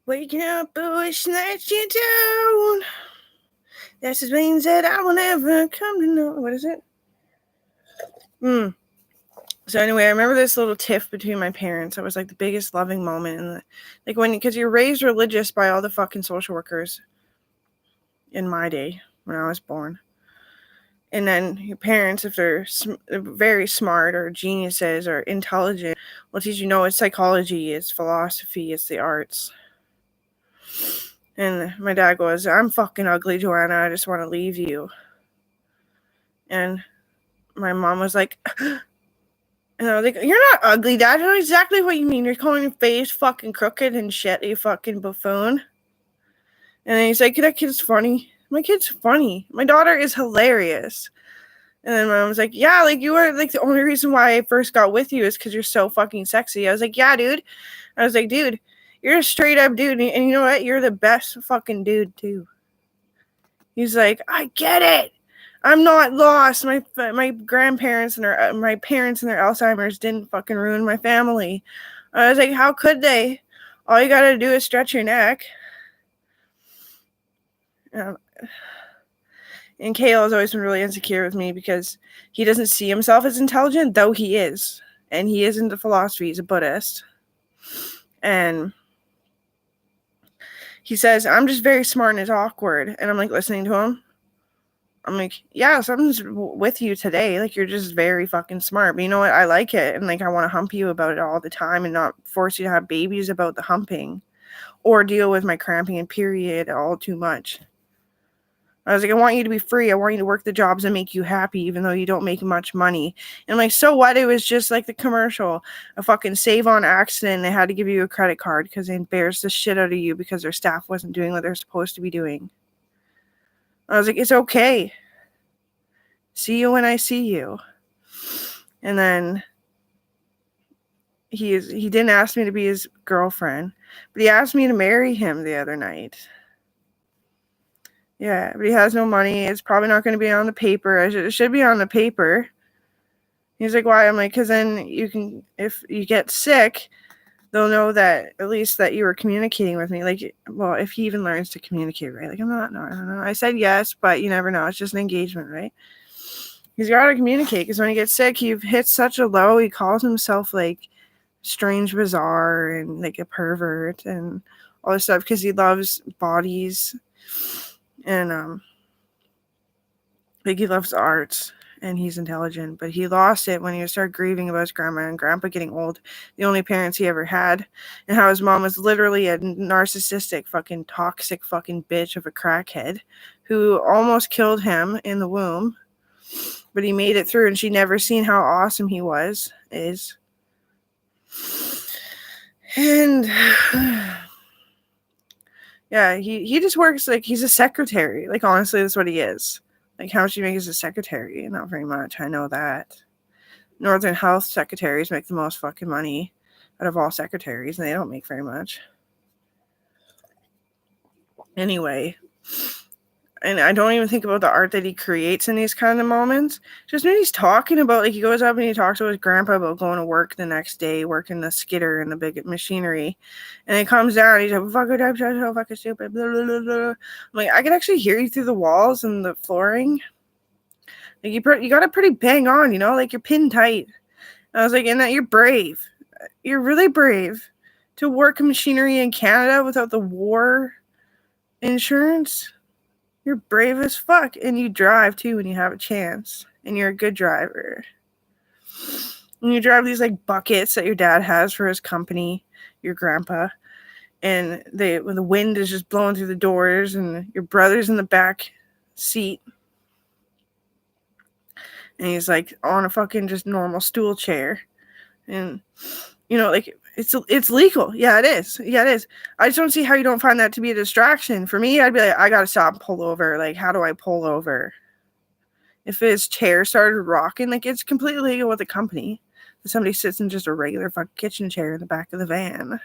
Waking up and wishing that you don't. That's the things that I will never come to know. What is it? So anyway, I remember this little tiff between my parents. It was like the biggest loving moment. Because you're raised religious by all the fucking social workers in my day when I was born. And then your parents, if they're very smart or geniuses or intelligent, will teach you, it's psychology, it's philosophy, it's the arts. And my dad goes, I'm fucking ugly, Joanna. I just want to leave you. And my mom was like, and I was like, you're not ugly, Dad. I know exactly what you mean. You're calling your face fucking crooked and shit, you fucking buffoon. And then he's like, that kid's funny. My kid's funny. My daughter is hilarious. And then my mom was like, yeah, like you were like the only reason why I first got with you is because you're so fucking sexy. I was like, yeah, dude. I was like, dude, you're a straight up dude. And you know what? You're the best fucking dude too. He's like, I get it. I'm not lost. My grandparents and my parents and their Alzheimer's didn't fucking ruin my family. I was like, how could they? All you gotta do is stretch your neck. And Kale has always been really insecure with me because he doesn't see himself as intelligent, though he is. And he is into philosophy. He's a Buddhist. And he says, I'm just very smart and it's awkward. And I'm like listening to him. I'm like, yeah, something's with you today. Like, you're just very fucking smart. But you know what? I like it. And like, I want to hump you about it all the time and not force you to have babies about the humping or deal with my cramping and period all too much. I was like, I want you to be free. I want you to work the jobs that make you happy, even though you don't make much money. And I'm like, so what? It was just like the commercial, a fucking save on accident. They had to give you a credit card because they embarrassed the shit out of you because their staff wasn't doing what they're supposed to be doing. I was like, it's okay. See you when I see you. And then he didn't ask me to be his girlfriend, but he asked me to marry him the other night. Yeah, but he has no money. It's probably not going to be on the paper. It should be on the paper. He's like, why? I'm like, because then you can, if you get sick, they'll know that at least that you were communicating with me. Like, well, if he even learns to communicate, right? Like, I don't know. I said yes, but you never know. It's just an engagement, right? He's got to communicate because when he gets sick, he hits such a low. He calls himself like strange, bizarre, and like a pervert and all this stuff because he loves bodies. And like he loves arts and he's intelligent, but he lost it when he started grieving about his grandma and grandpa getting old, the only parents he ever had, and how his mom was literally a narcissistic fucking toxic fucking bitch of a crackhead who almost killed him in the womb, but he made it through and she never seen how awesome he is. And yeah, he just works like he's a secretary. Like, honestly, that's what he is. Like, how much do you make as a secretary? Not very much. I know that. Northern Health secretaries make the most fucking money out of all secretaries, and they don't make very much. Anyway, and I don't even think about the art that he creates in these kind of moments. Just when he's talking about, like, he goes up and he talks to his grandpa about going to work the next day, working the skidder and the big machinery. And he comes down, he's like, fucking stupid, blah, blah, blah, blah. I'm like, I can actually hear you through the walls and the flooring. Like, you got it pretty bang on, like you're pinned tight. And I was like, and that you're brave. You're really brave to work machinery in Canada without the war insurance. You're brave as fuck, and you drive too when you have a chance, and you're a good driver. And you drive these like buckets that your dad has for his company, your grandpa, and when the wind is just blowing through the doors, and your brother's in the back seat, and he's like on a fucking just normal stool chair, and like it's legal. Yeah, it is. I just don't see how you don't find that to be a distraction. For me, I'd be like, I gotta stop and pull over. Like, how do I pull over? If his chair started rocking, like, it's completely legal with the company that somebody sits in just a regular fucking kitchen chair in the back of the van.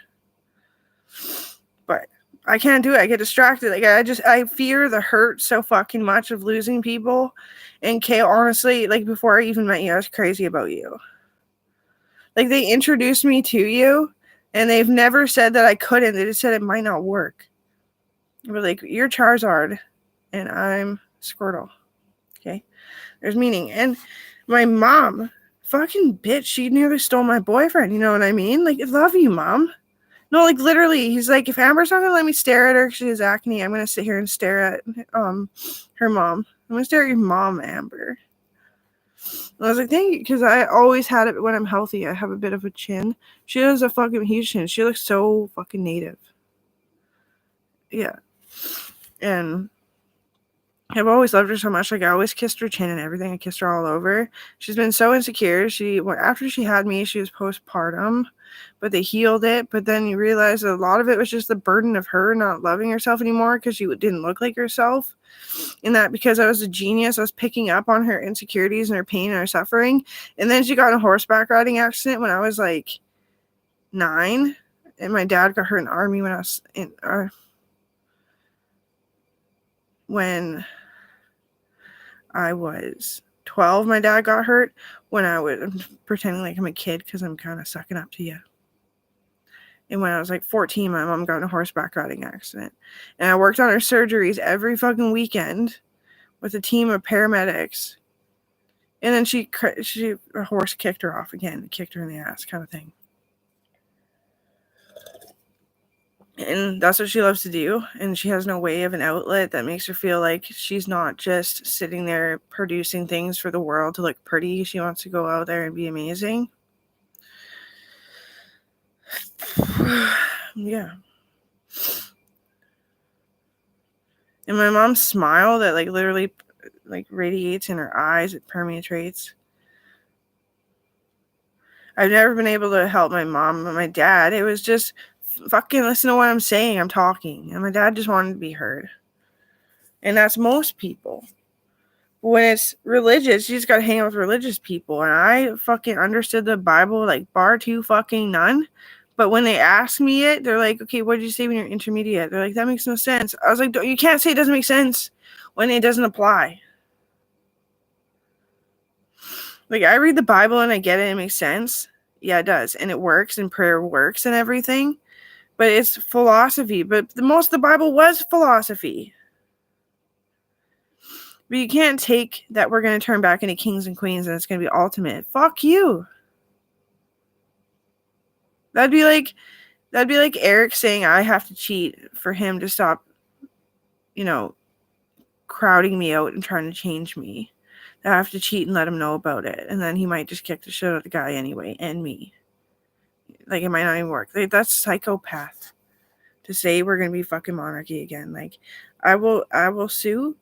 But I can't do it. I get distracted. Like, I fear the hurt so fucking much of losing people. And Kay, honestly, like, before I even met you, I was crazy about you. Like, they introduced me to you, And they've never said that I couldn't. They just said it might not work. But like, you're Charizard and I'm Squirtle. Okay? There's meaning. And my mom, fucking bitch, she nearly stole my boyfriend. You know what I mean? Like, I love you, Mom. No, like, literally, he's like, if Amber's not going to let me stare at her because she has acne, I'm going to sit here and stare at her mom. I'm going to stare at your mom, Amber. And I was like, thank you, because I always had it when I'm healthy. I have a bit of a chin. She has a fucking huge chin. She looks so fucking native. Yeah. And I've always loved her so much. Like, I always kissed her chin and everything. I kissed her all over. She's been so insecure. After she had me, she was postpartum, but they healed it. But then you realize that a lot of it was just the burden of her not loving herself anymore because she didn't look like herself. And that because I was a genius, I was picking up on her insecurities and her pain and her suffering. And then she got in a horseback riding accident when I was like 9. And my dad got hurt in the army when I was when I was 12. My dad got hurt when I'm pretending like I'm a kid because I'm kind of sucking up to you. And when I was like 14, my mom got in a horseback riding accident. And I worked on her surgeries every fucking weekend with a team of paramedics. And then a horse kicked her off again, kicked her in the ass kind of thing. And that's what she loves to do. And she has no way of an outlet that makes her feel like she's not just sitting there producing things for the world to look pretty. She wants to go out there and be amazing. Yeah. And my mom's smile that like literally like radiates in her eyes, it permeates. I've never been able to help my mom and my dad. It was just fucking listen to what I'm saying. I'm talking. And my dad just wanted to be heard. And that's most people. When it's religious, you just gotta hang out with religious people. And I fucking understood the Bible like bar to fucking none. But when they ask me it, they're like, okay, what did you say when you're intermediate? They're like, that makes no sense. I was like, you can't say it doesn't make sense when it doesn't apply. Like, I read the Bible and I get it. It makes sense. Yeah, it does. And it works and prayer works and everything. But it's philosophy. But most of the Bible was philosophy. But you can't take that we're going to turn back into kings and queens and it's going to be ultimate. Fuck you. That'd be like Eric saying I have to cheat for him to stop, crowding me out and trying to change me. I have to cheat and let him know about it. And then he might just kick the shit out of the guy anyway, and me. Like, it might not even work. Like, that's psychopath to say we're going to be fucking monarchy again. Like, I will sue